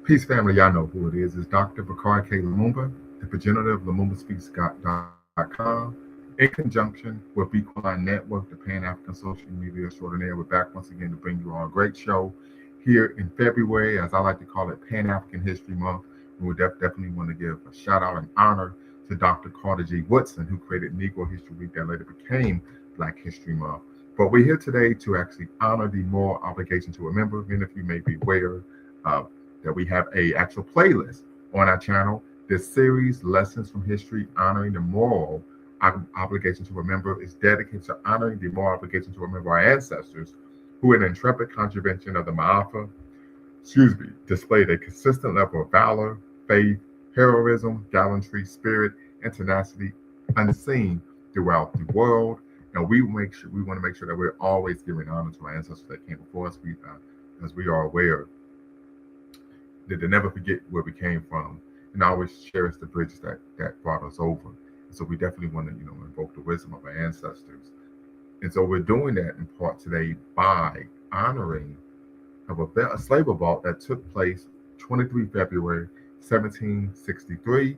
Peace family, y'all know who it is. It's Dr. Bakari K. Lumumba, the progenitor of LumumbaSpeaks.com, in conjunction with Equine Network, the Pan African social media extraordinaire. We're back once again to bring you all a great show here in February, as I like to call it, Pan African History Month. And we definitely want to give a shout out and honor to Dr. Carter G. Woodson, who created Negro History Week that later became Black History Month. But we're here today to actually honor the moral obligation to remember. Many of you may be aware uh, that we have a actual playlist on our channel. This series, Lessons from History, Honoring the Moral Obligation to Remember, is dedicated to honoring the moral obligation to remember our ancestors who, in intrepid contravention of the Ma'afa, displayed a consistent level of valor, faith, heroism, gallantry, spirit, and tenacity unseen throughout the world. And we want to make sure that we're always giving honor to our ancestors that came before us. As we are aware that they never forget where we came from and always cherish the bridges that brought us over. And so we definitely want to, invoke the wisdom of our ancestors. And so we're doing that in part today by honoring a slave revolt that took place 23 February 1763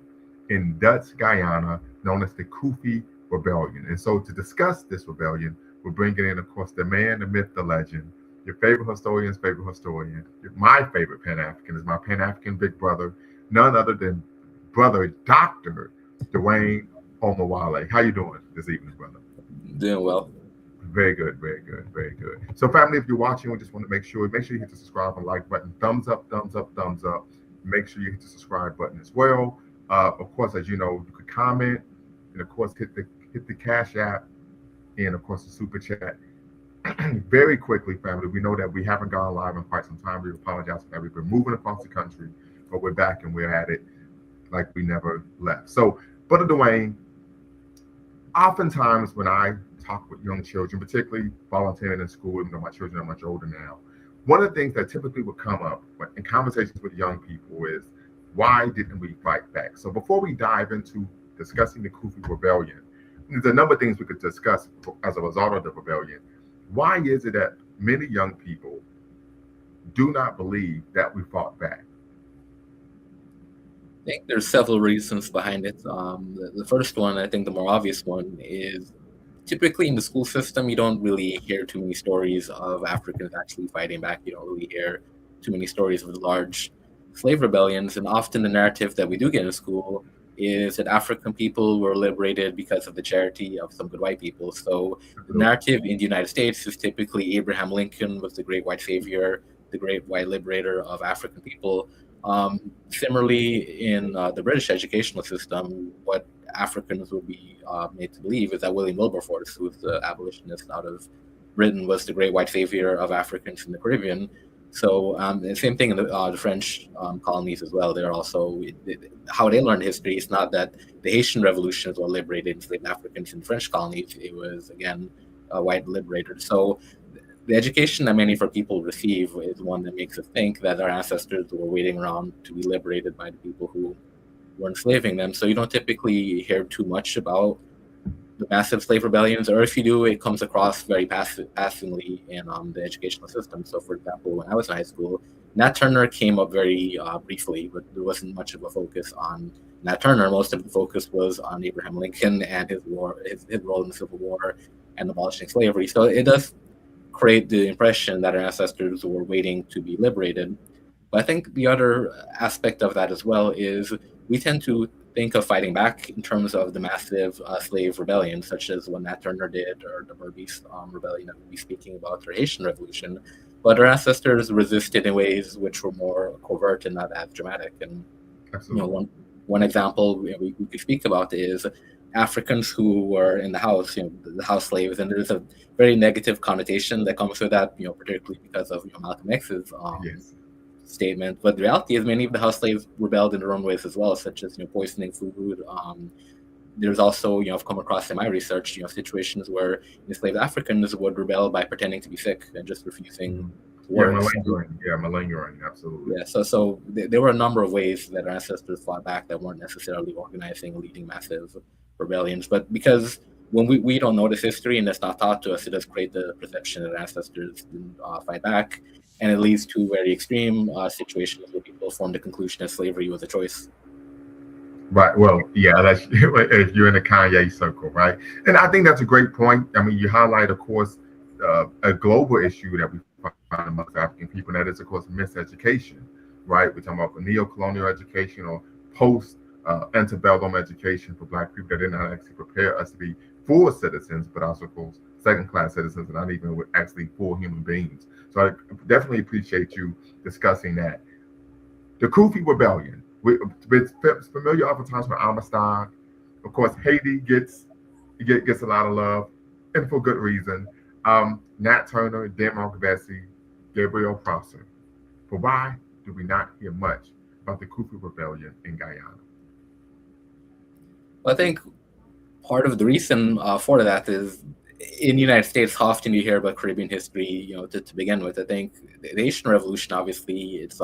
in Dutch Guyana, known as the Cuffy Rebellion. And so to discuss this rebellion, we're bringing in, of course, the man, the myth, the legend, your favorite historian's favorite historian. My favorite Pan African is my Pan African big brother, none other than brother Dr. Dwayne Omawale. How you doing this evening, brother? Doing well. Very good, very good, very good. So, family, if you're watching, we just want to make sure you hit the subscribe and like button. Thumbs up, thumbs up, thumbs up. Make sure you hit the subscribe button as well. Of course, as you know, you could comment, and of course, hit the Cash App, and of course, the Super Chat. Very quickly, family, we know that we haven't gone live in quite some time. We apologize for that. We've been moving across the country, but we're back and we're at it like we never left. So, Brother Dwayne, oftentimes when I talk with young children, particularly volunteering in school, even though my children are much older now, one of the things that typically would come up in conversations with young people is, why didn't we fight back? So before we dive into discussing the Kufi Rebellion, there's a number of things we could discuss as a result of the rebellion. Why is it that many young people do not believe that we fought back? I think there's several reasons behind it. The first one, I think the more obvious one, is typically in the school system, you don't really hear too many stories of Africans actually fighting back. You don't really hear too many stories of large slave rebellions. And often the narrative that we do get in school is that African people were liberated because of the charity of some good white people. So the narrative in the United States is typically Abraham Lincoln was the great white savior, the great white liberator of African people. Similarly, in the British educational system, what Africans would be made to believe is that William Wilberforce, who was the abolitionist out of Britain, was the great white savior of Africans in the Caribbean. So the same thing in the French colonies as well. They're also, how they learned history is not that the Haitian revolutions were liberated enslaved Africans in the French colonies. It was, again, white liberators. So the education that many of our people receive is one that makes us think that our ancestors were waiting around to be liberated by the people who were enslaving them. So you don't typically hear too much about the massive slave rebellions, or if you do, it comes across very passively in the educational system. So, for example, when I was in high school, Nat Turner came up very briefly, but there wasn't much of a focus on Nat Turner. Most of the focus was on Abraham Lincoln and his role in the Civil War and abolishing slavery. So it does create the impression that our ancestors were waiting to be liberated. But I think the other aspect of that as well is we tend to think of fighting back in terms of the massive slave rebellion, such as what Nat Turner did, or the Berbice rebellion that we'll be speaking about, or Haitian Revolution. But our ancestors resisted in ways which were more covert and not as dramatic. And one example we could speak about is Africans who were in the house, the house slaves, and there's a very negative connotation that comes with that, particularly because of Malcolm X's statement. But the reality is many of the house slaves rebelled in their own ways as well, such as poisoning food. There's also, I've come across in my research, situations where enslaved Africans would rebel by pretending to be sick and just refusing to work. Malingering, absolutely. Yeah, so there were a number of ways that our ancestors fought back that weren't necessarily organizing, leading massive rebellions. But because when we don't know this history and it's not taught to us, it does create the perception that our ancestors didn't fight back. And it leads to very extreme situations where people people formed the conclusion that slavery was a choice. Right. Well, yeah, that's if you're in the Kanye circle, right? And I think that's a great point. I mean, you highlight, of course, a global issue that we find amongst African people, and that is, of course, miseducation, right? We're talking about the neo-colonial education or post antebellum education for Black people that did not actually prepare us to be full citizens, but also, of course, second-class citizens, and not even actually full human beings. So I definitely appreciate you discussing that. The Kufi Rebellion. It's familiar oftentimes with Amistad. Of course, Haiti gets a lot of love, and for good reason. Nat Turner, Denmark Vesey, Gabriel Prosser. But why do we not hear much about the Kufi Rebellion in Guyana? Well, I think part of the reason for that is in the United States, how often you hear about Caribbean history, to begin with. I think the Haitian Revolution, obviously, it's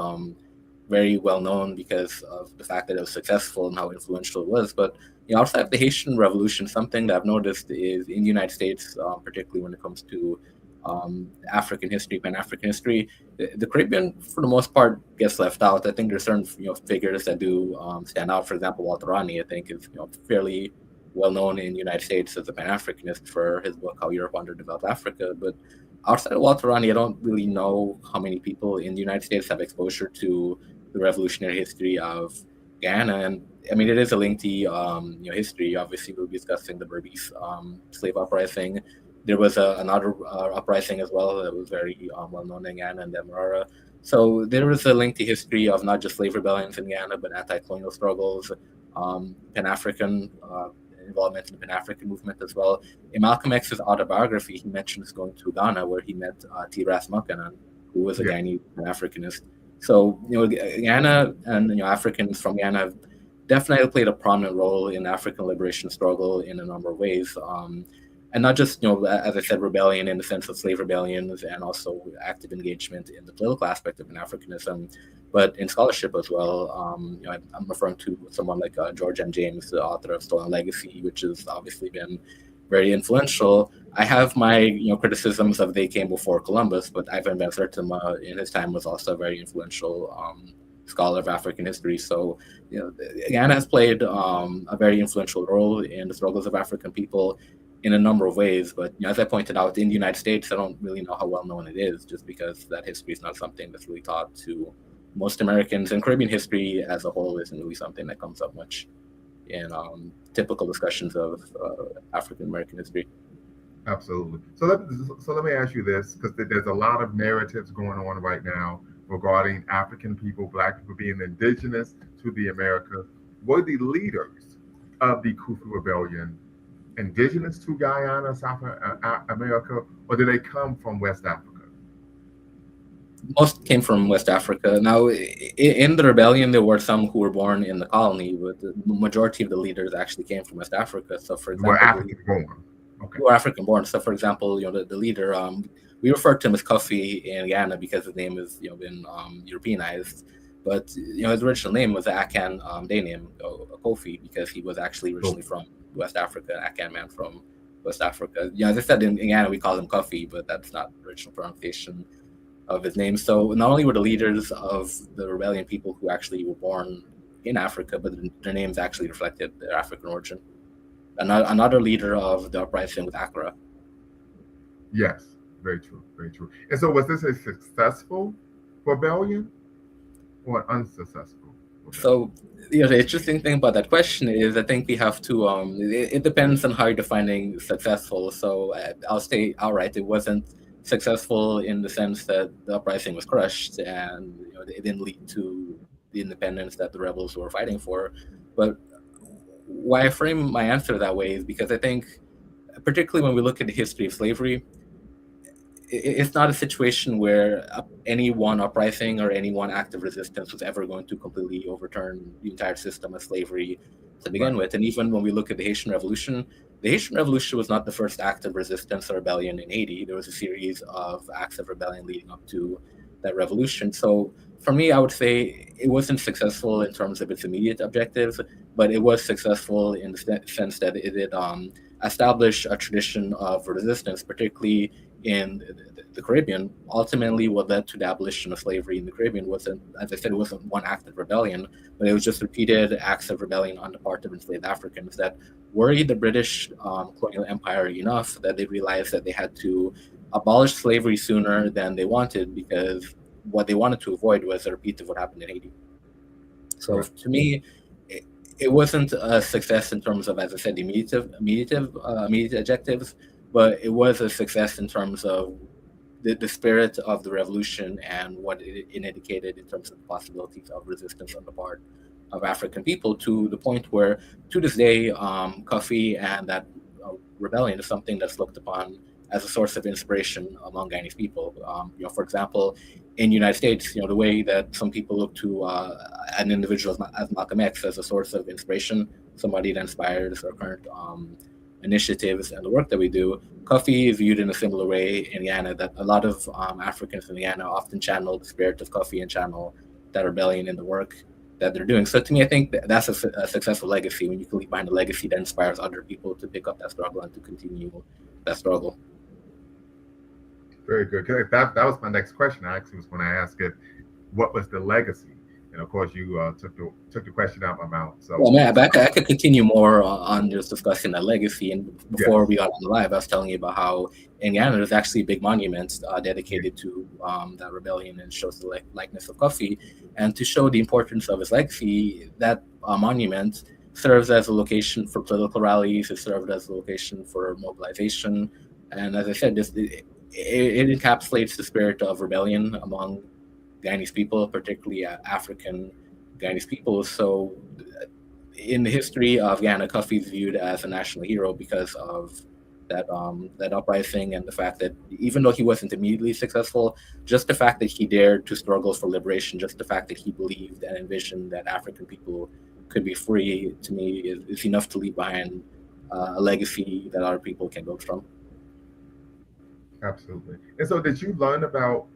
very well known because of the fact that it was successful and how influential it was. But outside of the Haitian Revolution, something that I've noticed is in the United States, particularly when it comes to African history, Pan-African history, the Caribbean, for the most part, gets left out. I think there's certain figures that do stand out. For example, Walter Rani, I think, is fairly well known in the United States as a Pan-Africanist for his book How Europe Underdeveloped Africa. But outside of Walter Rani, I don't really know how many people in the United States have exposure to the revolutionary history of Guyana. And I mean, it is a lengthy history. Obviously, we'll be discussing the Berbice slave uprising. There was another uprising as well that was very well known in Guyana and Demerara. So there was a lengthy history of not just slave rebellions in Guyana, but anti-colonial struggles, Pan-African involvement in the Pan-African movement as well. In Malcolm X's autobiography, he mentions going to Ghana where he met T. Ras Makanan, who was a Guyanese Pan-Africanist. So Guyana and Africans from Guyana have definitely played a prominent role in the African liberation struggle in a number of ways. And not just, as I said, rebellion in the sense of slave rebellions and also active engagement in the political aspect of Pan-Africanism, but in scholarship as well. I'm referring to someone like George M. James, the author of Stolen Legacy, which has obviously been very influential. I have my criticisms of They Came Before Columbus, but Ivan Van Sertima in his time was also a very influential scholar of African history. So Guyana has played a very influential role in the struggles of African people in a number of ways. But as I pointed out, in the United States, I don't really know how well known it is, just because that history is not something that's really taught to most Americans, and Caribbean history as a whole isn't really something that comes up much in typical discussions of African American history. Absolutely. So let me ask you this, because there's a lot of narratives going on right now regarding African people, Black people being indigenous to the Americas. Were the leaders of the Kufu Rebellion indigenous to Guyana, South America, or did they come from West Africa? Most came from West Africa. Now, in the rebellion, there were some who were born in the colony, but the majority of the leaders actually came from West Africa. So, for example, were African born. Okay. Were African born. So, for example, the leader, we refer to him as Cuffy in Guyana because his name has been Europeanized. But his original name was Akan Danim, Kofi, because he was actually originally from West Africa, Akan man from West Africa. As I said, in Guyana we call him Cuffy, but that's not the original pronunciation of his name. So not only were the leaders of the rebellion people who actually were born in Africa, but their names actually reflected their African origin. Another leader of the uprising was Accra. Yes, very true, very true. And so was this a successful rebellion or unsuccessful? So the interesting thing about that question is I think we have to it depends on how you're defining successful. So I'll say outright it wasn't successful in the sense that the uprising was crushed and it didn't lead to the independence that the rebels were fighting for. But why I frame my answer that way is because I think, particularly when we look at the history of slavery, it's not a situation where any one uprising or any one act of resistance was ever going to completely overturn the entire system of slavery to begin with. And even when we look at the Haitian Revolution was not the first act of resistance or rebellion in Haiti. There was a series of acts of rebellion leading up to that revolution. So for me, I would say it wasn't successful in terms of its immediate objectives, but it was successful in the sense that it did establish a tradition of resistance, particularly in the Caribbean. Ultimately, what led to the abolition of slavery in the Caribbean wasn't, as I said, it wasn't one act of rebellion, but it was just repeated acts of rebellion on the part of enslaved Africans that worried the British colonial empire enough that they realized that they had to abolish slavery sooner than they wanted, because what they wanted to avoid was a repeat of what happened in Haiti. So Correct. to me, it wasn't a success in terms of, as I said, immediate objectives, but it was a success in terms of the spirit of the revolution and what it indicated in terms of the possibilities of resistance on the part of African people, to the point where, to this day, Cuffy and that rebellion is something that's looked upon as a source of inspiration among Guyanese people. For example, in the United States, the way that some people look to an individual as Malcolm X as a source of inspiration, somebody that inspires our current initiatives and the work that we do, Cuffy is viewed in a similar way in Guyana, that a lot of Africans in Guyana often channel the spirit of Cuffy and channel that rebellion in the work that they're doing. So to me, I think that's a successful legacy, when you can leave behind a legacy that inspires other people to pick up that struggle and to continue that struggle. Very good. That was my next question. I actually was going to ask it, what was the legacy? And of course, you took the question out of my mouth. So, well, man, I could continue more on just discussing that legacy. And before yes. we got on the live, I was telling you about how in Guyana there's actually big monuments dedicated to that rebellion, and shows the likeness of Cuffy. And to show the importance of his legacy, that monument serves as a location for political rallies. It served as a location for mobilization. And as I said, it encapsulates the spirit of rebellion among Guyanese people, particularly African Guyanese people. So, in the history of Guyana, Cuffy is viewed as a national hero because of that uprising, and the fact that even though he wasn't immediately successful, just the fact that he dared to struggle for liberation, just the fact that he believed and envisioned that African people could be free, to me is enough to leave behind a legacy that other people can build from. Absolutely. And so, did you learn about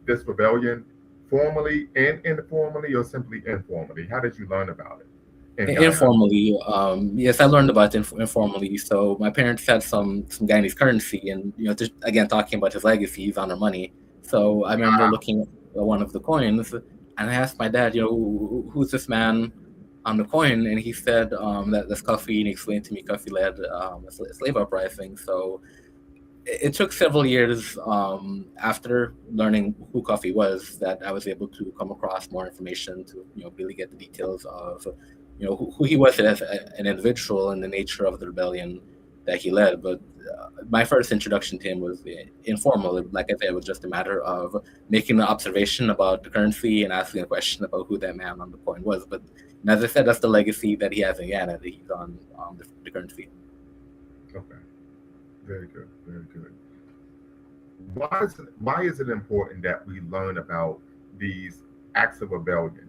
this rebellion formally and informally, or simply informally? How did you learn about it in Guyana? Informally, yes, I learned about it informally. So my parents had some Guyanese currency, and just again talking about his legacy, he's on our money. So I remember looking at one of the coins, and I asked my dad, who's this man on the coin? And he said that's Cuffy, and he explained to me Cuffy led a slave uprising. So it took several years after learning who Cuffy was that I was able to come across more information to really get the details of who he was as an individual and the nature of the rebellion that he led. But my first introduction to him was informal. Like I said, it was just a matter of making an observation about the currency and asking a question about who that man on the coin was. But as I said, that's the legacy that he has in Guyana, that he's on the currency. Okay. Very good. Very good. Why is it important that we learn about these acts of rebellion?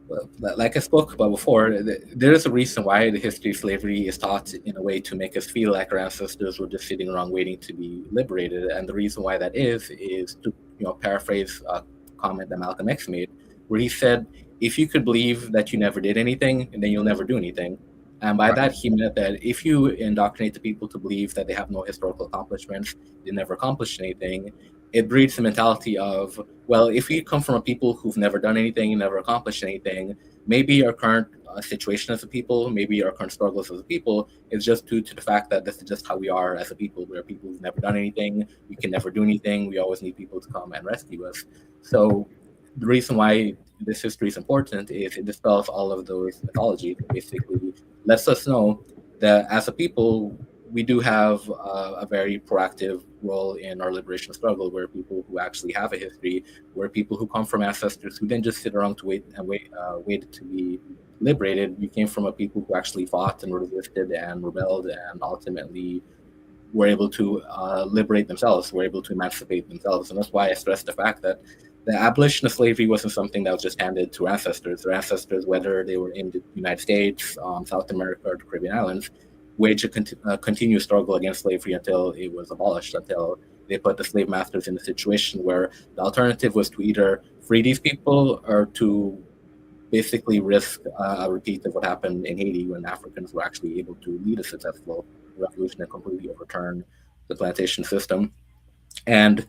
Well, like I spoke about before, there is a reason why the history of slavery is taught in a way to make us feel like our ancestors were just sitting around waiting to be liberated. And the reason why that is to paraphrase a comment that Malcolm X made, where he said, if you could believe that you never did anything, then you'll never do anything. And by that, he meant that if you indoctrinate the people to believe that they have no historical accomplishments, they never accomplished anything, it breeds the mentality of, well, if we come from a people who've never done anything, never accomplished anything, maybe our current situation as a people, maybe our current struggles as a people is just due to the fact that this is just how we are as a people. We're people who've never done anything. We can never do anything. We always need people to come and rescue us. So the reason why this history is important is it dispels all of those mythologies. It basically lets us know that as a people, we do have a very proactive role in our liberation struggle. We're people who actually have a history. We're people who come from ancestors who didn't just sit around to wait to be liberated. We came from a people who actually fought and resisted and rebelled, and ultimately were able to liberate themselves, were able to emancipate themselves. And that's why I stress the fact that the abolition of slavery wasn't something that was just handed to ancestors. Their ancestors, whether they were in the United States, South America, or the Caribbean islands, waged a continuous struggle against slavery until it was abolished, until they put the slave masters in a situation where the alternative was to either free these people or to basically risk a repeat of what happened in Haiti when Africans were actually able to lead a successful revolution and completely overturn the plantation system. And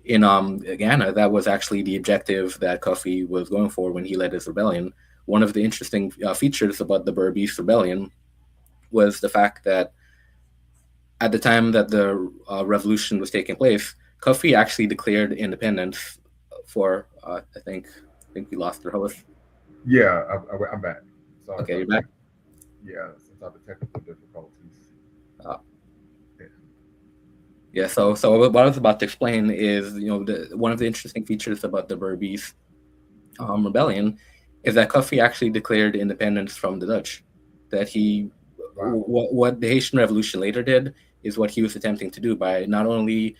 in Ghana, that was actually the objective that Cuffy was going for when he led his rebellion. One of the interesting features about the Berbice rebellion was the fact that at the time that the revolution was taking place, Cuffy actually declared independence for I think we lost our host. Yeah, I'm back. Sorry Okay, you're about back. that. Yeah, some type of technical difficulties. Uh, Yeah. yeah. So what I was about to explain is, one of the interesting features about the Berbice rebellion is that Cuffy actually declared independence from the Dutch. That he, Wow. what the Haitian Revolution later did is what he was attempting to do by not only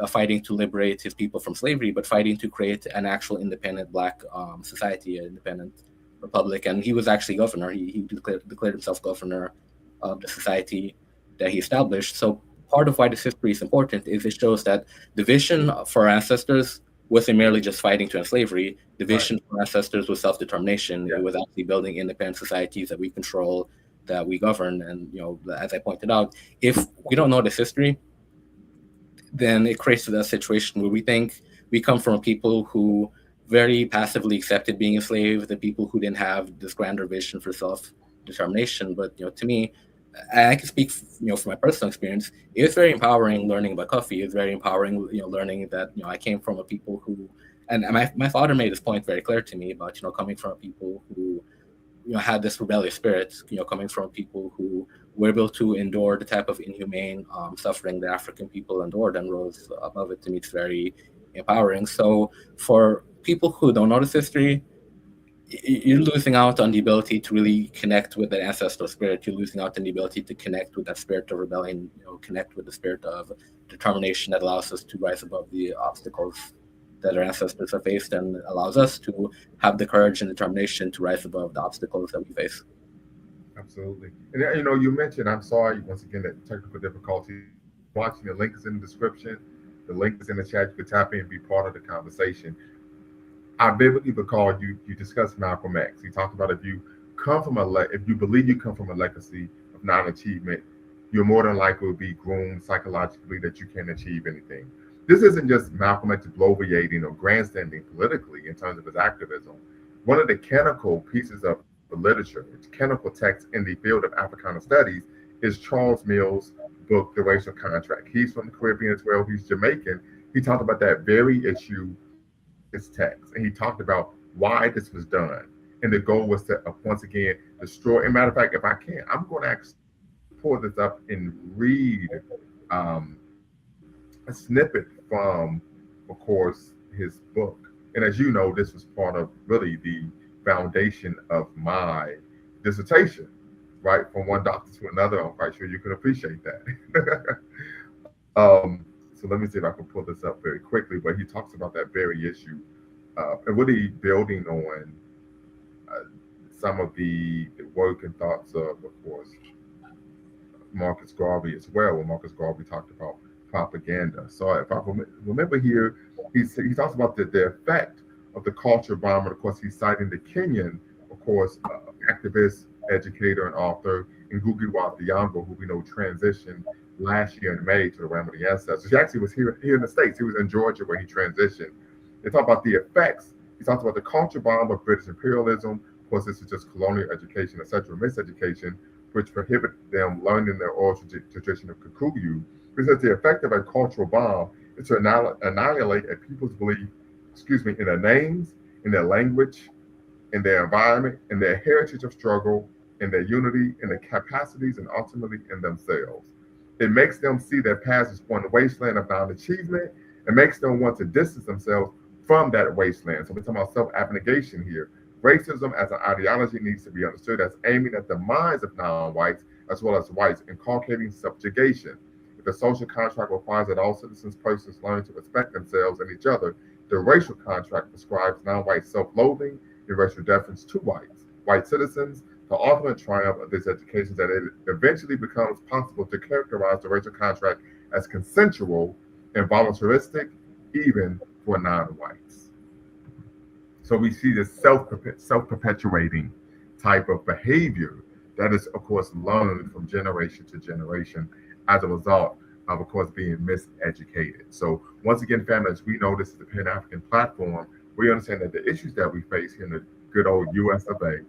fighting to liberate his people from slavery, but fighting to create an actual independent Black society, an independent republic. And he was actually governor. He declared himself governor of the society that he established. So part of why this history is important is it shows that the vision for our ancestors wasn't merely just fighting to end slavery. The Right. vision for our ancestors was self-determination. Yeah. It was actually building independent societies that we control, that we govern. And as I pointed out, if we don't know this history, then it creates a situation where we think we come from a people who very passively accepted being a slave, the people who didn't have this grander vision for self-determination. But to me, I can speak, from my personal experience. It was very empowering learning about coffee. It was very empowering, learning that I came from a people who, and my father made this point very clear to me about coming from a people who had this rebellious spirit, coming from people who were able to endure the type of inhumane suffering that African people endured and rose above it. To me, it's very empowering. So for people who don't know this history, you're losing out on the ability to really connect with that ancestral spirit. You're losing out on the ability to connect with that spirit of rebellion, connect with the spirit of determination that allows us to rise above the obstacles that our ancestors have faced and allows us to have the courage and determination to rise above the obstacles that we face. Absolutely. And you mentioned, I'm sorry once again that technical difficulty. Watching, the link is in the description. The link is in the chat. You can tap in and be part of the conversation. I vividly recall you discussed Malcolm X. He talked about if you believe you come from a legacy of non-achievement, you're more than likely to be groomed psychologically that you can't achieve anything. This isn't just Malcolm X bloviating or grandstanding politically in terms of his activism. One of the canonical pieces of literature, canonical text in the field of Africana studies, is Charles Mill's book, The Racial Contract. He's from the Caribbean as well. He's Jamaican. He talked about that very issue his text, and he talked about why this was done. And the goal was to once again destroy. And matter of fact, if I can, I'm going to actually pull this up and read um, a snippet from, of course, his book. And as you know, this was part of really the foundation of my dissertation, right? From one doctor to another. I'm quite sure you can appreciate that. So let me see if I can pull this up very quickly. But he talks about that very issue, and really building on uh, some of the work and thoughts of course, Marcus Garvey as well. When Marcus Garvey talked about propaganda. So if I remember here, he talks about the effect of the culture bomb. And of course, he's citing the Kenyan, of course, activist, educator, and author, Ngugi wa Thiong'o, who we know transitioned last year in May to the realm of the ancestors. He actually was here in the States. He was in Georgia where he transitioned. They talk about the effects. He talks about the culture bomb of British imperialism. Of course, this is just colonial education, etc., miseducation, which prohibit them learning their oral tradition of Kikuyu. Because the effect of a cultural bomb is to annihilate a people's belief, in their names, in their language, in their environment, in their heritage of struggle, in their unity, in their capacities, and ultimately in themselves. It makes them see their past as one wasteland of non-achievement. It makes them want to distance themselves from that wasteland. So we're talking about self-abnegation here. Racism as an ideology needs to be understood as aiming at the minds of non-whites as well as whites, inculcating subjugation. If the social contract requires that all citizens, persons learn to respect themselves and each other, the racial contract prescribes non-white self-loathing and racial deference to whites. White citizens, the ultimate triumph of this education is that it eventually becomes possible to characterize the racial contract as consensual and voluntaristic, even for non-whites. So we see this self-perpetuating type of behavior that is, of course, learned from generation to generation. as a result of course, being miseducated. So once again, families, we know this is the Pan African platform. We understand that the issues that we face here in the good old U.S. of A.,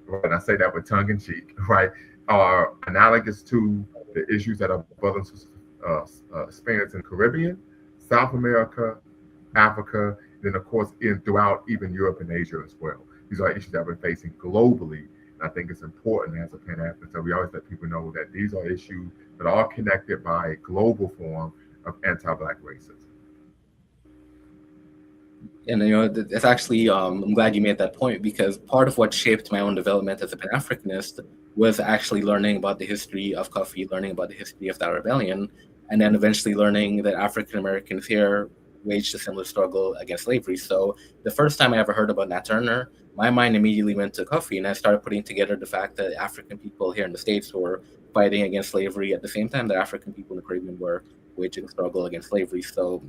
right, and I say that with tongue in cheek, right, are analogous to the issues that our brothers and sisters experience in the Caribbean, South America, Africa, then of course in throughout even Europe and Asia as well. These are issues that we're facing globally. And I think it's important as a Pan African, so we always let people know that these are issues that are connected by a global form of anti-black racism. And that's actually I'm glad you made that point, because part of what shaped my own development as a Pan-Africanist was actually learning about the history of Cuffy, learning about the history of that rebellion, and then eventually learning that African Americans here waged a similar struggle against slavery. So the first time I ever heard about Nat Turner, my mind immediately went to Cuffy, and I started putting together the fact that African people here in the States were fighting against slavery at the same time that African people in the Caribbean were waging a struggle against slavery. So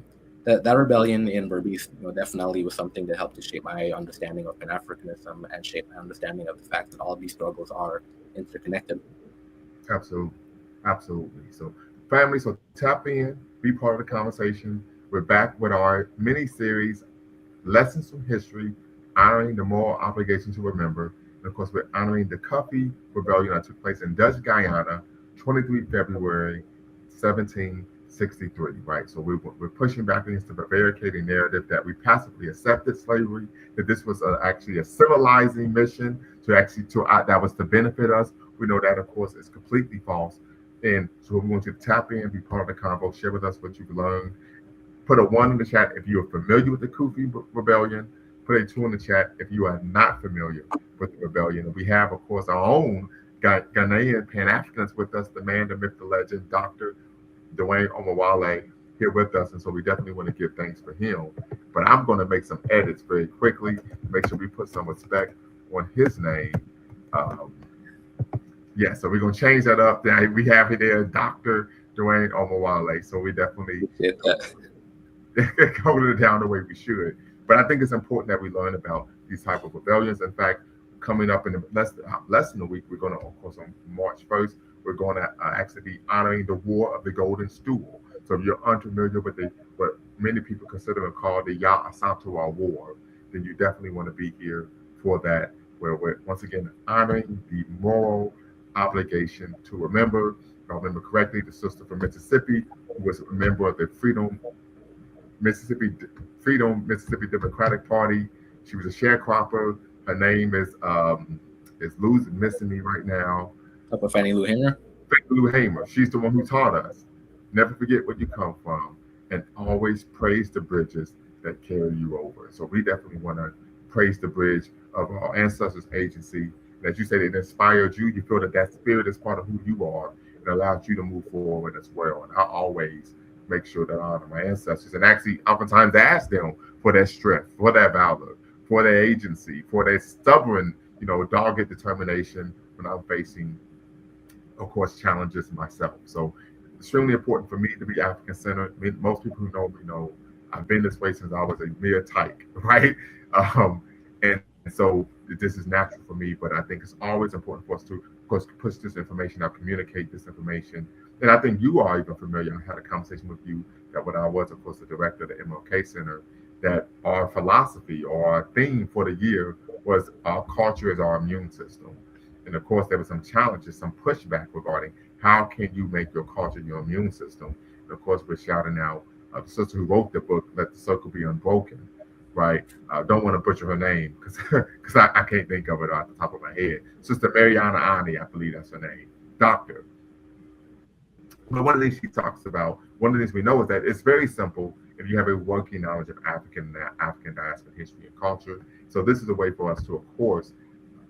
that rebellion in Berbice, definitely was something that helped to shape my understanding of Pan Africanism and shape my understanding of the fact that all these struggles are interconnected. Absolutely. Absolutely. So, family, so tap in, be part of the conversation. We're back with our mini series, Lessons from History, honoring the moral obligation to remember. And of course, we're honoring the Cuffy Rebellion that took place in Dutch Guyana, 23 February 1763, right? So we're pushing back against the barricading narrative that we passively accepted slavery, that this was actually a civilizing mission that was to benefit us. We know that, of course, is completely false. And so we want you to tap in, be part of the convo, share with us what you've learned. Put a one in the chat if you are familiar with the Kufi Rebellion. Put a two in the chat if you are not familiar with the rebellion. And we have, of course, our own Ghanaian Pan Africans with us, the man, the myth, the legend, Dr. Dwayne Omawale, here with us. And so we definitely want to give thanks for him. But I'm going to make some edits very quickly, make sure we put some respect on his name. Um, yeah, so we're going to change that up. We have it there, Dr. Dwayne Omawale. So we definitely hold it down the way we should. But I think it's important that we learn about these type of rebellions. In fact, coming up in less than a week, we're going to, of course, on March 1st, we're going to actually be honoring the War of the Golden Stool. So if you're unfamiliar with what many people consider and call the Ya Asantewaa War, then you definitely want to be here for that, where we're once again honoring the moral obligation to remember. If I remember correctly, the sister from Mississippi who was a member of the Mississippi Democratic Party. She was a sharecropper. Her name is missing me right now. Fannie Lou Hamer. Fannie Lou Hamer. She's the one who taught us, never forget where you come from, and always praise the bridges that carry you over. So we definitely want to praise the bridge of our ancestors' agency. And as you said, it inspired you. You feel that spirit is part of who you are and allows you to move forward as well. And I always make sure that I honor my ancestors and actually oftentimes ask them for their strength, for their valor, for their agency, for their stubborn, dogged determination when I'm facing, of course, challenges myself. So extremely important for me to be African centered. Most people who know me know I've been this way since I was a mere tyke, right? And so this is natural for me, but I think it's always important for us to, of course, push this information out, communicate this information. And I think you are even familiar. I had a conversation with you that when I was, of course, the director of the MLK Center, that our philosophy or our theme for the year was our culture is our immune system. And of course, there were some challenges, some pushback regarding how can you make your culture your immune system. And of course, we're shouting out the sister who wrote the book, Let the Circle Be Unbroken, right? I don't want to butcher her name because I can't think of it off the top of my head. Sister Mariana Ani, I believe that's her name, doctor. But one of the things she talks about, one of the things we know is that it's very simple if you have a working knowledge of African diaspora history and culture. So this is a way for us to, of course,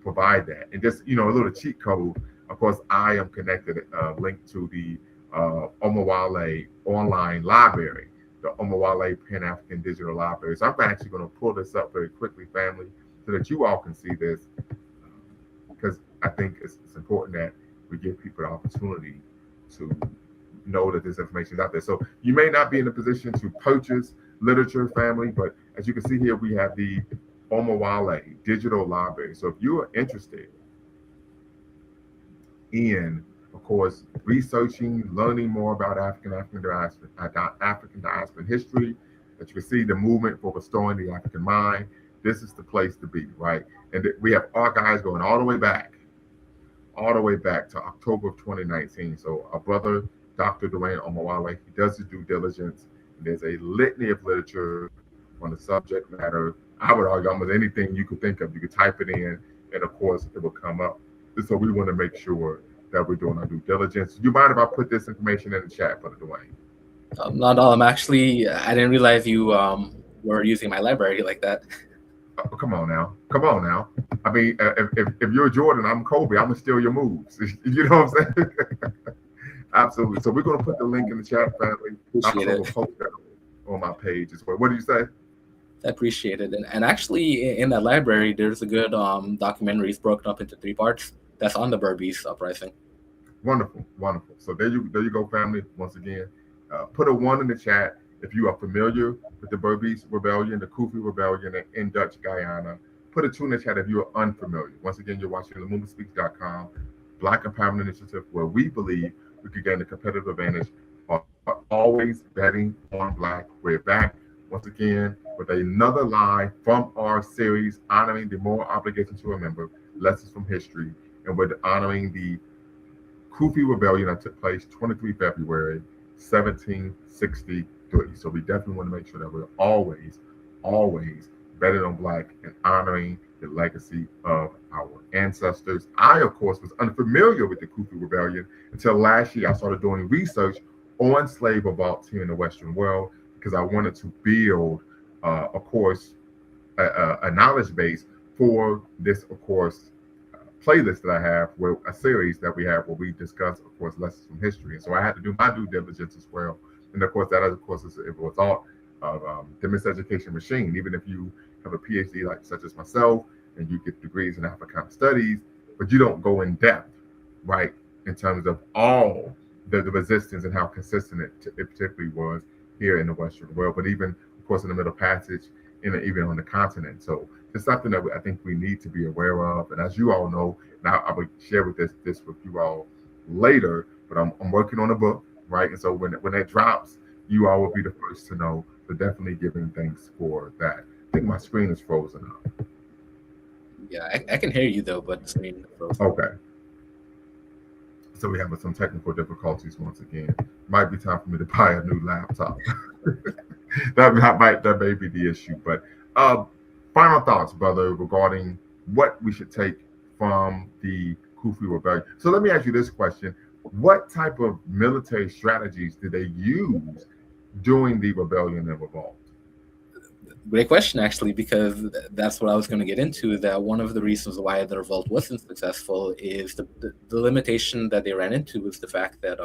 provide that. And just, a little cheat code. Of course, I am connected, linked to the Omawale online library, the Omawale Pan-African Digital Library. So I'm actually going to pull this up very quickly, family, so that you all can see this, because I think it's important that we give people the opportunity to know that this information is out there. So you may not be in a position to purchase literature, family, but as you can see here, we have the Omawale Digital Library. So if you are interested in of course, researching, learning more about African diaspora history, that you can see the movement for restoring the African mind. This is the place to be, right? And we have archives going all the way back to October of 2019. So our brother, Dr. Dwayne Omawale, he does his due diligence. And there's a litany of literature on the subject matter. I would argue almost anything you could think of. You could type it in, and of course, it will come up. So we want to make sure that we're doing our due diligence. Do you mind if I put this information in the chat, Brother Dwayne? Not all. I didn't realize you were using my library like that. Oh, come on now. Come on now. I mean, if you're Jordan, I'm Kobe. I'm going to steal your moves. You know what I'm saying? Absolutely. So we're going to put the link in the chat, family. Appreciate Also, it. we'll post that on my page as well. What do you say? I appreciate it. And actually, in that library, there's a good documentaries broken up into 3 parts. That's on the Berbice uprising. Wonderful, wonderful. So there you go, family. Once again, put a 1 in the chat if you are familiar with the Berbice Rebellion, the Cuffy Rebellion in Dutch Guyana. Put a 2 in the chat if you are unfamiliar. Once again, you're watching LumumbaSpeaks.com, Black Empowerment Initiative, where we believe we could gain a competitive advantage by always betting on Black. We're back once again with another live from our series honoring the moral obligation to remember lessons from history, and we're honoring the Cuffy Rebellion that took place 23 February 1763. So we definitely want to make sure that we're always betting on Black and honoring the legacy of our ancestors. I, of course, was unfamiliar with the Cuffy Rebellion until last year. I started doing research on slave revolts here in the Western world because I wanted to build, of course, a knowledge base for this, of course, playlist that I have, where a series that we have where we discuss, of course, lessons from history. And so I had to do my due diligence as well. And of course, that is, of course, is a result of the miseducation machine. Even if you have a PhD like such as myself, and you get degrees in African studies, but you don't go in depth, right, in terms of all the resistance and how consistent it particularly was here in the Western world, but even, of course, in the Middle Passage, even on the continent. So it's something that I think we need to be aware of. And as you all know, now I will share with this with you all later, but I'm working on a book, right? And so when that drops, you all will be the first to know. But definitely giving thanks for that. I think my screen is frozen up. Yeah, I can hear you though, but the screen is frozen. Okay. So we have some technical difficulties once again. Might be time for me to buy a new laptop. that may be the issue. But final thoughts, brother, regarding what we should take from the Cuffy Rebellion. So let me ask you this question: what type of military strategies did they use during the rebellion and revolt? Great question, actually, because that's what I was going to get into. That one of the reasons why the revolt wasn't successful is the limitation that they ran into was the fact that,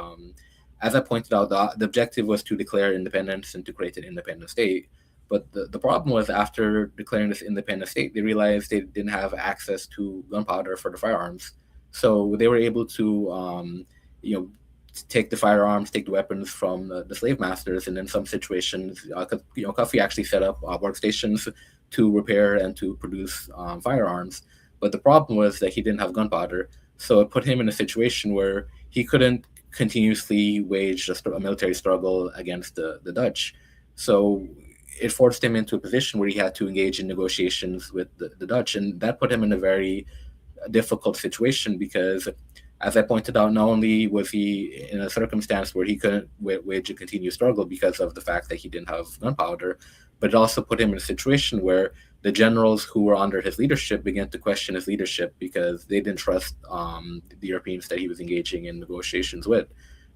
as I pointed out, the objective was to declare independence and to create an independent state. But the problem was, after declaring this independent state, they realized they didn't have access to gunpowder for the firearms. So they were able to, take the firearms, take the weapons from the slave masters, and in some situations, Cuffy actually set up workstations to repair and to produce firearms. But the problem was that he didn't have gunpowder, so it put him in a situation where he couldn't continuously wage a military struggle against the Dutch. So it forced him into a position where he had to engage in negotiations with the Dutch, and that put him in a very difficult situation because, as I pointed out, not only was he in a circumstance where he couldn't wage a continuous struggle because of the fact that he didn't have gunpowder, but it also put him in a situation where the generals who were under his leadership began to question his leadership because they didn't trust the Europeans that he was engaging in negotiations with.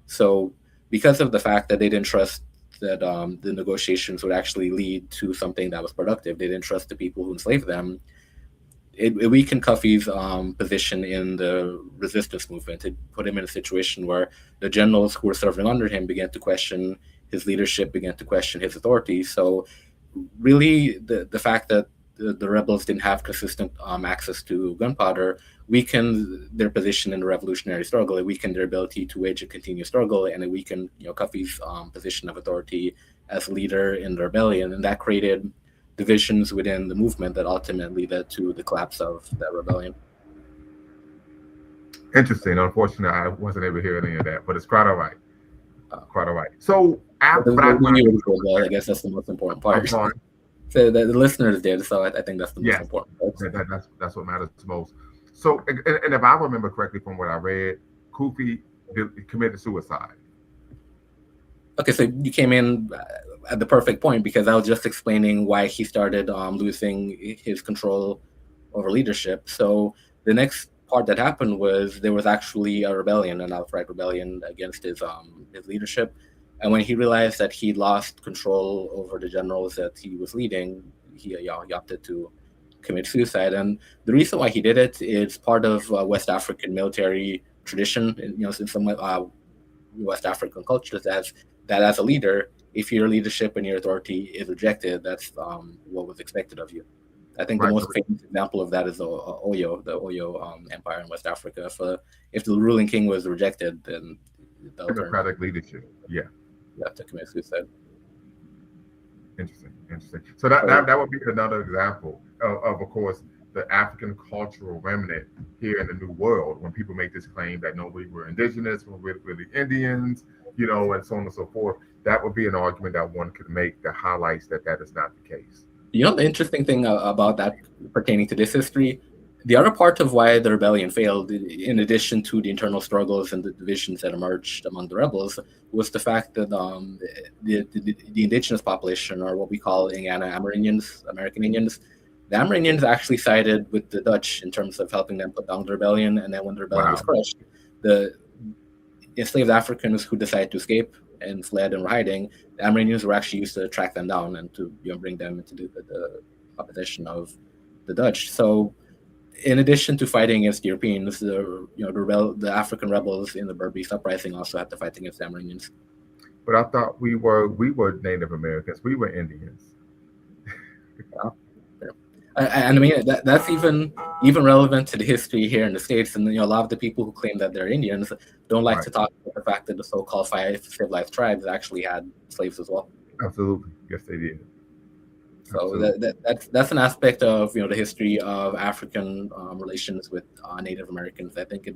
So because of the fact that they didn't trust that the negotiations would actually lead to something that was productive, they didn't trust the people who enslaved them, it weakened Cuffy's position in the resistance movement. It put him in a situation where the generals who were serving under him began to question his leadership, began to question his authority. So really, the fact that the rebels didn't have consistent access to gunpowder weakened their position in the revolutionary struggle. It weakened their ability to wage a continuous struggle, and it weakened Cuffy's position of authority as leader in the rebellion, and that created divisions within the movement that ultimately led to the collapse of that rebellion. Interesting. Unfortunately, I wasn't able to hear any of that, but it's quite all right. Uh, Quite all right. So, but but the video was good. Well, I guess that's the most important I'm part. sorry. So the listeners did, so I think that's the most Yes, important part. that's what matters most. So, and if I remember correctly from what I read, Kufi committed suicide. Okay, so you came in at the perfect point because I was just explaining why he started losing his control over leadership. So the next part that happened was there was actually a rebellion, an outright rebellion against his leadership. And when he realized that he lost control over the generals that he was leading, he opted to commit suicide. And the reason why he did it is part of West African military tradition. You know, in some West African cultures, that as a leader, if your leadership and your authority is rejected, that's what was expected of you. I think the Right. So most famous example of that is the Oyo Empire in West Africa. If the ruling king was rejected, then the alternative democratic leadership. Yeah. you have to commit suicide. Interesting. Interesting. So that So that would be another example of course, the African cultural remnant here in the New World when people make this claim that no, we were indigenous, we're the Indians, and so on and so forth. That would be an argument that one could make that highlights that that is not the case. you know the interesting thing about that pertaining to this history, the other part of why the rebellion failed, in addition to the internal struggles and the divisions that emerged among the rebels, was the fact that the indigenous population, or what we call in Ghana Amerindians, American Indians, the Amerindians actually sided with the Dutch in terms of helping them put down the rebellion. And then when the rebellion was Wow. crushed, the enslaved Africans who decided to escape and fled and were hiding, the Amerindians were actually used to track them down and to bring them into the opposition of the Dutch. So in addition to fighting against the Europeans, the African rebels in the Berbice uprising also had to fight against the Amerindians. But I thought we were Native Americans. We were Indians. Yeah. And I mean that's even relevant to the history here in the States. And a lot of the people who claim that they're Indians don't like Right. to talk about the fact that the so-called five civilized tribes actually had slaves as well. Absolutely. Yes, they did. So Absolutely. that's an aspect of the history of African relations with Native Americans. I think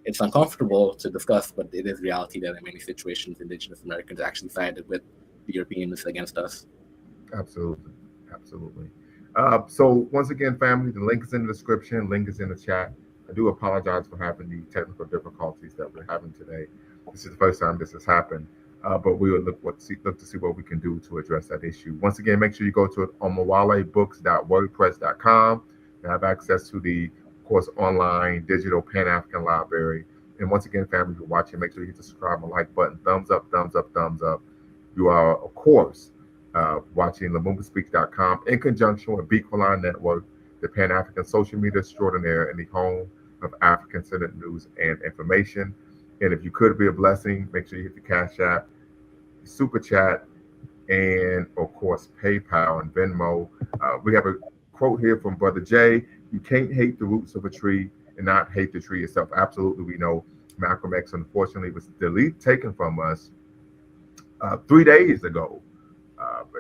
it's uncomfortable to discuss, but it is reality that in many situations, Indigenous Americans actually sided with the Europeans against us. Absolutely. Absolutely. So once again, family, the link is in the description. Link is in the chat. I do apologize for having the technical difficulties that we're having today. This is the first time this has happened, but we will look to see what we can do to address that issue. Once again, make sure you go to omawalebooks.wordpress.com and have access to the, of course, online digital Pan African library. And once again, family, if you're watching, make sure you hit the subscribe and like button. Thumbs up, thumbs up, thumbs up. You are, of course, watching LumumbaSpeaks.com in conjunction with Bequaline Network, the Pan African social media extraordinaire and the home of African centered news and information. And if you could be a blessing, make sure you hit the Cash App, Super Chat, and of course, PayPal and Venmo. We have a quote here from Brother Jay: "You can't hate the roots of a tree and not hate the tree itself." Absolutely, we know Malcolm X unfortunately was taken from us 3 days ago.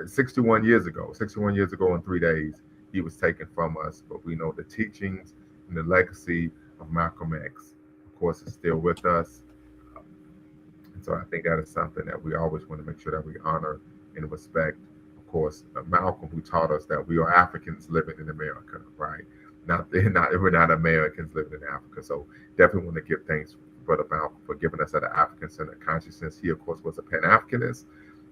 61 years ago in 3 days, he was taken from us. But we know the teachings and the legacy of Malcolm X, of course, is still with us. And so I think that is something that we always want to make sure that we honor and respect. Of course, Malcolm, who taught us that we are Africans living in America, right? We're not Americans living in Africa. So definitely want to give thanks, Brother Malcolm, for giving us that African-centered consciousness. He, of course, was a Pan-Africanist.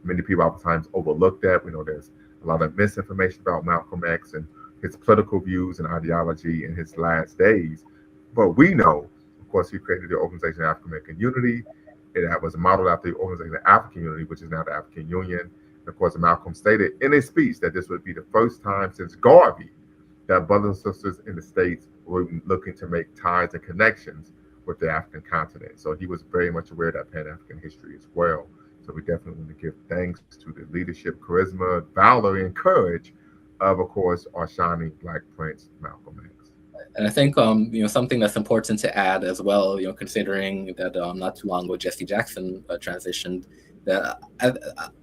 Many people oftentimes overlook that. We know there's a lot of misinformation about Malcolm X and his political views and ideology in his last days. But we know, of course, he created the Organization of African American Unity. It was modeled after the Organization of African Unity, which is now the African Union. And of course, Malcolm stated in his speech that this would be the first time since Garvey that brothers and sisters in the States were looking to make ties and connections with the African continent. So he was very much aware of that Pan-African history as well. So we definitely want to give thanks to the leadership, charisma, valor, and courage of course, our shining Black Prince, Malcolm X. And I think something that's important to add as well, considering that not too long ago Jesse Jackson transitioned, that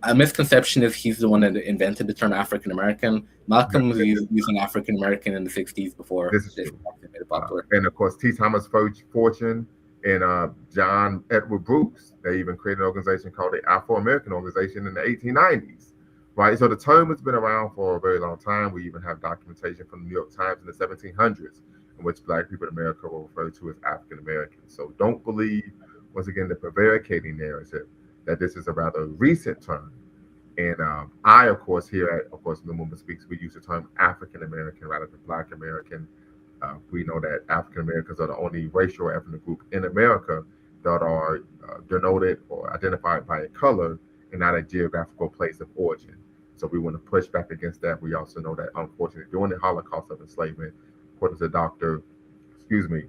a misconception is he's the one that invented the term African American. Malcolm was using African American in the '60s before This is Jesse true. Jackson made it popular. And of course, T. Thomas Fortune And John Edward Brooks, they even created an organization called the Afro-American Organization in the 1890s, right? So the term has been around for a very long time. We even have documentation from the New York Times in the 1700s in which Black people in America were referred to as African Americans. So don't believe, once again, the prevaricating narrative that this is a rather recent term. And I, of course, here at, of course, the Movement Speaks, we use the term African American rather than Black American. We know that African Americans are the only racial or ethnic group in America that are denoted or identified by a color and not a geographical place of origin. So we want to push back against that. We also know that, unfortunately, during the Holocaust of enslavement, according to Dr. Excuse me,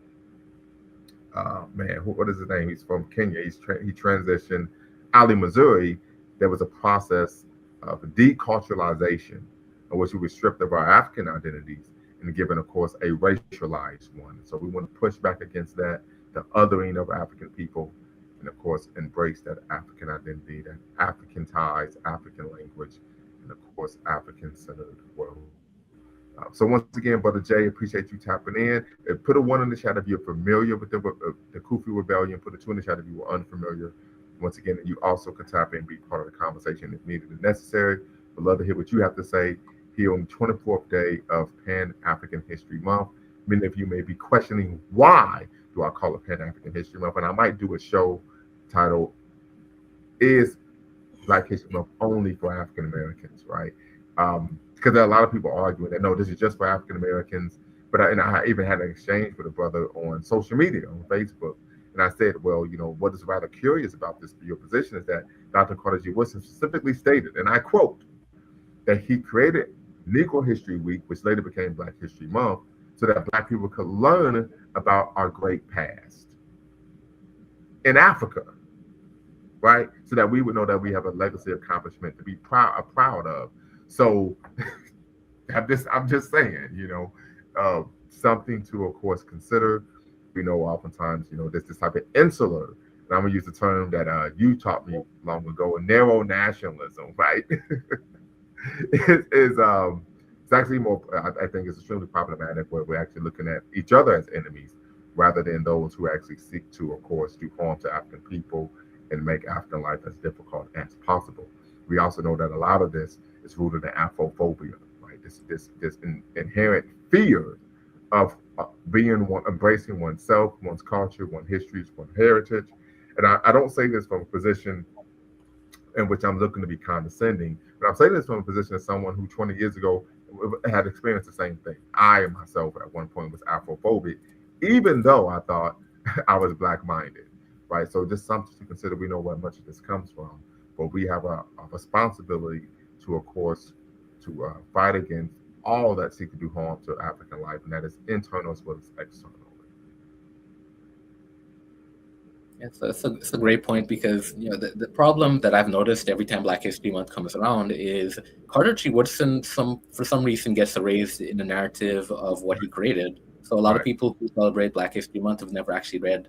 what is his name? He's from Kenya. He transitioned Ali, Missouri. There was a process of deculturalization in which we were stripped of our African identities and given, of course, a racialized one. So we want to push back against that, the othering of African people, and of course, embrace that African identity, that African ties, African language, and of course, African centered world. So once again, Brother Jay, appreciate you tapping in. Put a one in the chat if you're familiar with the Kufi Rebellion. Put a two in the chat if you were unfamiliar. Once again, you also can tap in and be part of the conversation if needed and necessary. We'd love to hear what you have to say here on the 24th day of Pan-African History Month. Many of you may be questioning, why do I call it Pan-African History Month? And I might do a show titled, Is Black History Month only for African Americans, right? Because there are a lot of people arguing that, no, this is just for African Americans. But I even had an exchange with a brother on social media, on Facebook. And I said, well, what is rather curious about your position is that Dr. Carter G. Woodson specifically stated, and I quote, that he created Negro History Week, which later became Black History Month, so that Black people could learn about our great past in Africa, right? So that we would know that we have a legacy accomplishment to be proud of. So I'm just saying, something to, of course, consider. We know oftentimes, this type of insular, and I'm gonna use the term that you taught me long ago, narrow nationalism, right? It's actually more, I think it's extremely problematic where we're actually looking at each other as enemies rather than those who actually seek to, of course, do harm to African people and make African life as difficult as possible. We also know that a lot of this is rooted in Afrophobia, right? This inherent fear of being one, embracing oneself, one's culture, one's history, one's heritage. And I don't say this from a position in which I'm looking to be condescending, but I'm saying this from a position of someone who 20 years ago had experienced the same thing. I myself at one point was Afrophobic, even though I thought I was black-minded, right? So just something to consider. We know where much of this comes from, but we have a responsibility to, of course, to fight against all that seek to do harm to African life, and that is internal as well as external. It's a great point because the problem that I've noticed every time Black History Month comes around is Carter G. Woodson for some reason gets erased in the narrative of what he created. So a lot of people who celebrate Black History Month have never actually read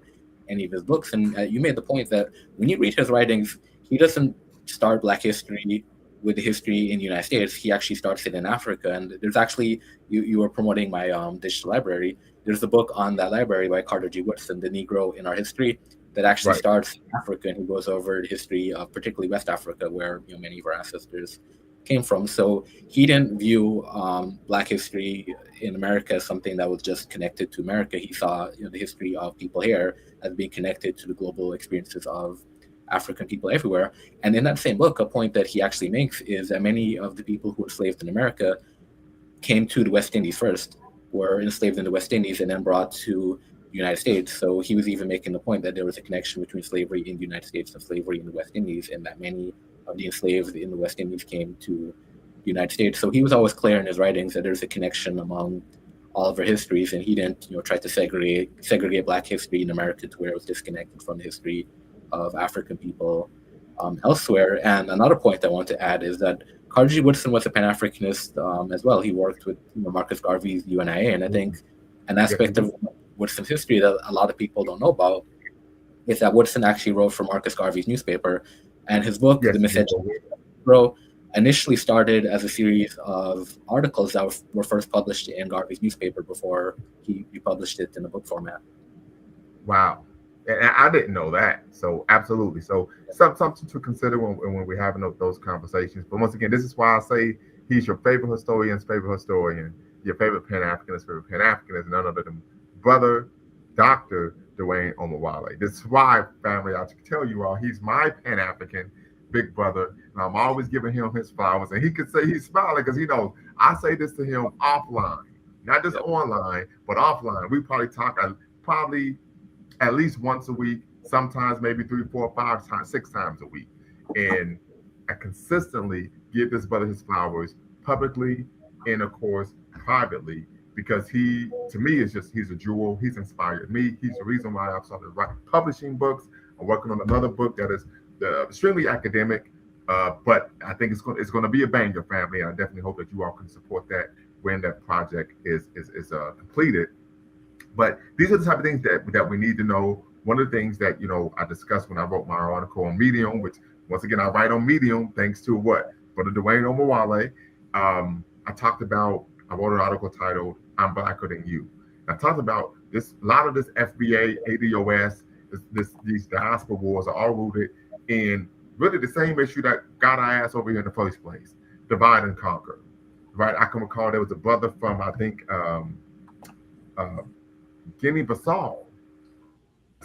any of his books. And you made the point that when you read his writings, he doesn't start Black history with the history in the United States. He actually starts it in Africa. And there's actually, you were promoting my digital library. There's a book on that library by Carter G. Woodson, The Negro in Our History, that actually starts in Africa, and he goes over the history of particularly West Africa, where many of our ancestors came from. So he didn't view Black history in America as something that was just connected to America. He saw the history of people here as being connected to the global experiences of African people everywhere. And in that same book, a point that he actually makes is that many of the people who were enslaved in America came to the West Indies first, were enslaved in the West Indies, and then brought to the United States. So he was even making the point that there was a connection between slavery in the United States and slavery in the West Indies, and that many of the enslaved in the West Indies came to the United States. So he was always clear in his writings that there's a connection among all of our histories, and he didn't try to segregate Black history in America to where it was disconnected from the history of African people elsewhere. And another point I want to add is that Carter G. Woodson was a Pan-Africanist as well. He worked with Marcus Garvey's UNIA, and I think an aspect of Woodson's history that a lot of people don't know about is that Woodson actually wrote for Marcus Garvey's newspaper, and his book, The Miseducation, initially started as a series of articles that were first published in Garvey's newspaper before he published it in a book format. Wow. And I didn't know that. So absolutely. So something to consider when we're having those conversations. But once again, this is why I say he's your favorite historian's favorite historian. Your favorite Pan Africanist favorite Pan Africanist, none other than brother, Doctor Dwayne Omawale. This is why, family, I can tell you all, he's my Pan African big brother, and I'm always giving him his flowers. And he could say he's smiling because he knows I say this to him offline, not just Yep. online, but offline. We probably talk probably at least once a week, sometimes maybe three, four, five times, six times a week. And I consistently give this brother his flowers publicly and of course privately because he to me is just he's a jewel. He's inspired me. He's the reason why I've started publishing books. I'm working on another book that is extremely academic, but I think it's going to be a banger, family. And I definitely hope that you all can support that when that project is completed. But these are the type of things that we need to know. One of the things that I discussed when I wrote my article on Medium, which once again I write on Medium thanks to what Brother Dwayne Omawale. I wrote an article titled "I'm Blacker Than You." And I talked about this. A lot of this FBA, ADOS, these diaspora wars are all rooted in really the same issue that got our ass over here in the first place: divide and conquer. Right? I can recall there was a brother from I think. Uh, Guinea-Bissau.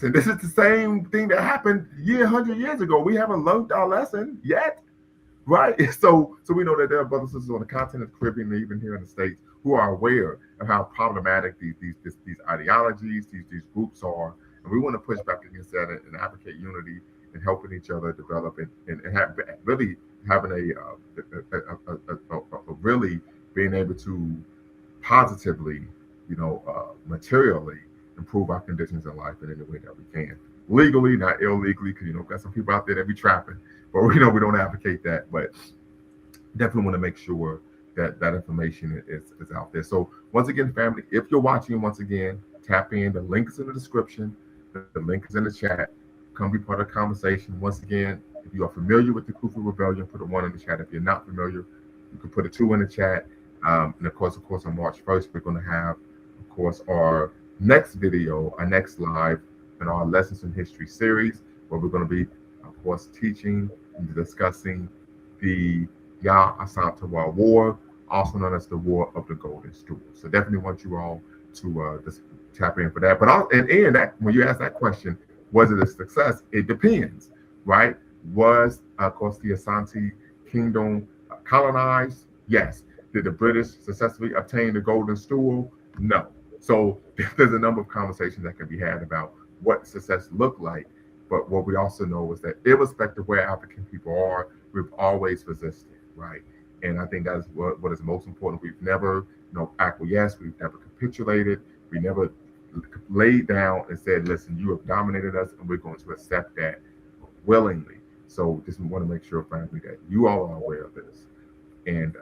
And this is the same thing that happened 100 years ago. We haven't learned our lesson yet, right? So we know that there are brothers and sisters on the continent, the Caribbean, and even here in the States who are aware of how problematic these ideologies, these groups are. And we want to push back against that and advocate unity and helping each other develop and really having a really being able to positively materially improve our conditions in life in any way that we can. Legally, not illegally, because got some people out there that be trapping, but we don't advocate that. But definitely want to make sure that information is out there. So once again, family, if you're watching, once again, tap in. The link is in the description. The link is in the chat. Come be part of the conversation. Once again, if you are familiar with the Cuffy Rebellion, put a 1 in the chat. If you're not familiar, you can put a 2 in the chat. And of course, on March 1st, we're going to have, of course, our next video, our next live in our Lessons in History series, where we're going to be, of course, teaching and discussing the Ya Asantewaa War, also known as the War of the Golden Stool. So definitely want you all to just tap in for that. But that when you ask that question, was it a success? It depends, right? Was, of course, the Asante Kingdom colonized? Yes. Did the British successfully obtain the Golden Stool? No. So there's a number of conversations that can be had about what success looked like. But what we also know is that irrespective of where African people are, we've always resisted, right? And I think that's what is most important. We've never, acquiesced. We've never capitulated. We never laid down and said, listen, you have dominated us and we're going to accept that willingly. So just want to make sure, family, that you all are aware of this. And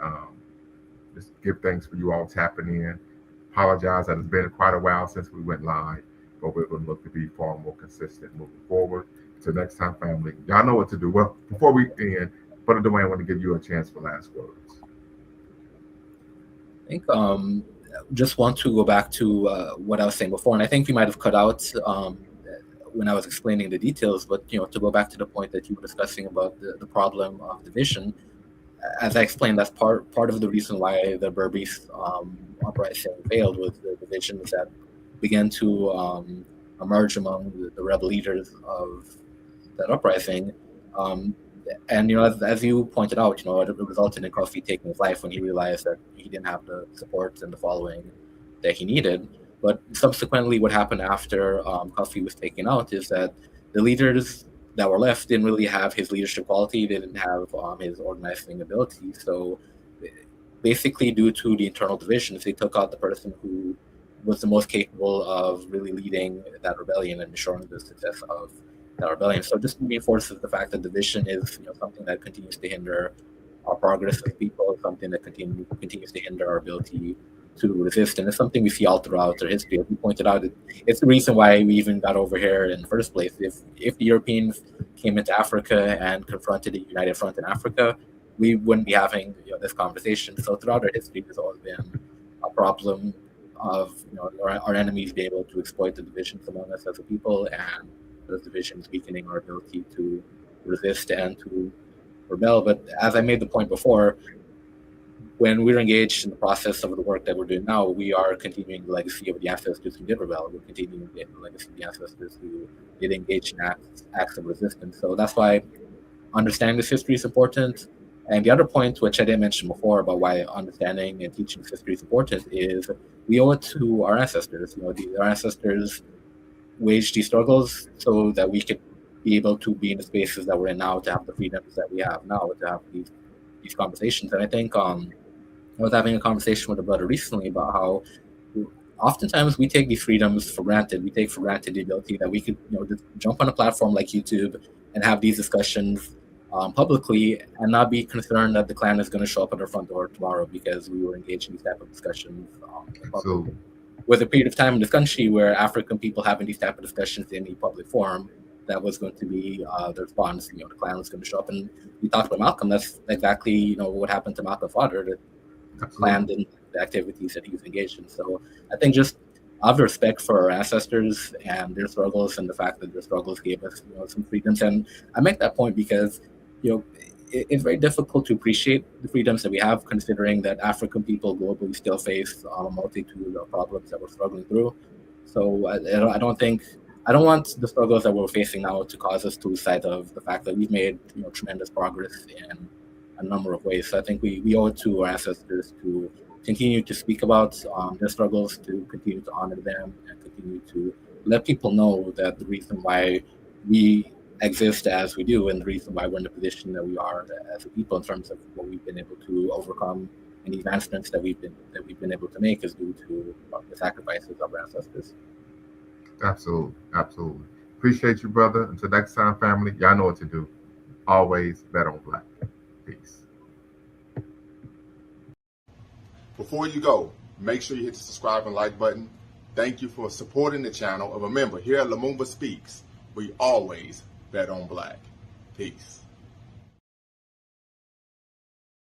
just give thanks for you all tapping in. Apologize that it's been quite a while since we went live, but we're going to look to be far more consistent moving forward. Till next time, family, y'all know what to do. Well, before we end, Brother Dwayne, I want to give you a chance for last words. I think just want to go back to what I was saying before, and I think you might have cut out when I was explaining the details, but to go back to the point that you were discussing about the problem of division. As I explained, that's part of the reason why the Berbice uprising failed, was the divisions that began to emerge among the rebel leaders of that uprising. And as you pointed out, it resulted in Cuffy taking his life when he realized that he didn't have the support and the following that he needed. But subsequently, what happened after Cuffy was taken out is that the leaders that were left didn't really have his leadership quality. They didn't have his organizing ability. So basically, due to the internal divisions, they took out the person who was the most capable of really leading that rebellion and ensuring the success of that rebellion. So just reinforces the fact that division is something that continues to hinder our progress as people, something that continues to hinder our ability to resist. And it's something we see all throughout our history. As we pointed out, it's the reason why we even got over here in the first place. If the Europeans came into Africa and confronted a united front in Africa, we wouldn't be having this conversation. So throughout our history, there's always been a problem of our enemies being able to exploit the divisions among us as a people and those divisions weakening our ability to resist and to rebel. But as I made the point before, when we're engaged in the process of the work that we're doing now, we are continuing the legacy of the ancestors who did rebel. We're continuing the legacy of the ancestors who did engage in acts of resistance. So that's why understanding this history is important. And the other point, which I didn't mention before, about why understanding and teaching this history is important, is we owe it to our ancestors. Our ancestors waged these struggles so that we could be able to be in the spaces that we're in now, to have the freedoms that we have now, to have these conversations. And I think I was having a conversation with a brother recently about how oftentimes we take these freedoms for granted. We take for granted the ability that we could, just jump on a platform like YouTube and have these discussions publicly, and not be concerned that the Klan is going to show up at our front door tomorrow because we were engaged in these type of discussions. With a period of time in this country where African people having these type of discussions in a public forum, that was going to be the response. The Klan was going to show up, and we talked about Malcolm. That's exactly what happened to Malcolm's father. The Klan didn't the activities that he was engaged in. So I think just out of respect for our ancestors and their struggles, and the fact that their struggles gave us some freedoms. And I make that point because it's very difficult to appreciate the freedoms that we have, considering that African people globally still face a multitude of problems that we're struggling through. So I don't want the struggles that we're facing now to cause us to lose sight of the fact that we've made tremendous progress in a number of ways. So I think we owe it to our ancestors to continue to speak about their struggles, to continue to honor them, and continue to let people know that the reason why we exist as we do, and the reason why we're in the position that we are as a people in terms of what we've been able to overcome and the advancements that we've been able to make, is due to the sacrifices of our ancestors. Absolutely. Appreciate you, brother. Until next time, family, y'all know what to do. Always bet on Black. Peace. Before you go, make sure you hit the subscribe and like button. Thank you for supporting the channel. And remember, here at Lumumba Speaks, we always bet on Black. Peace.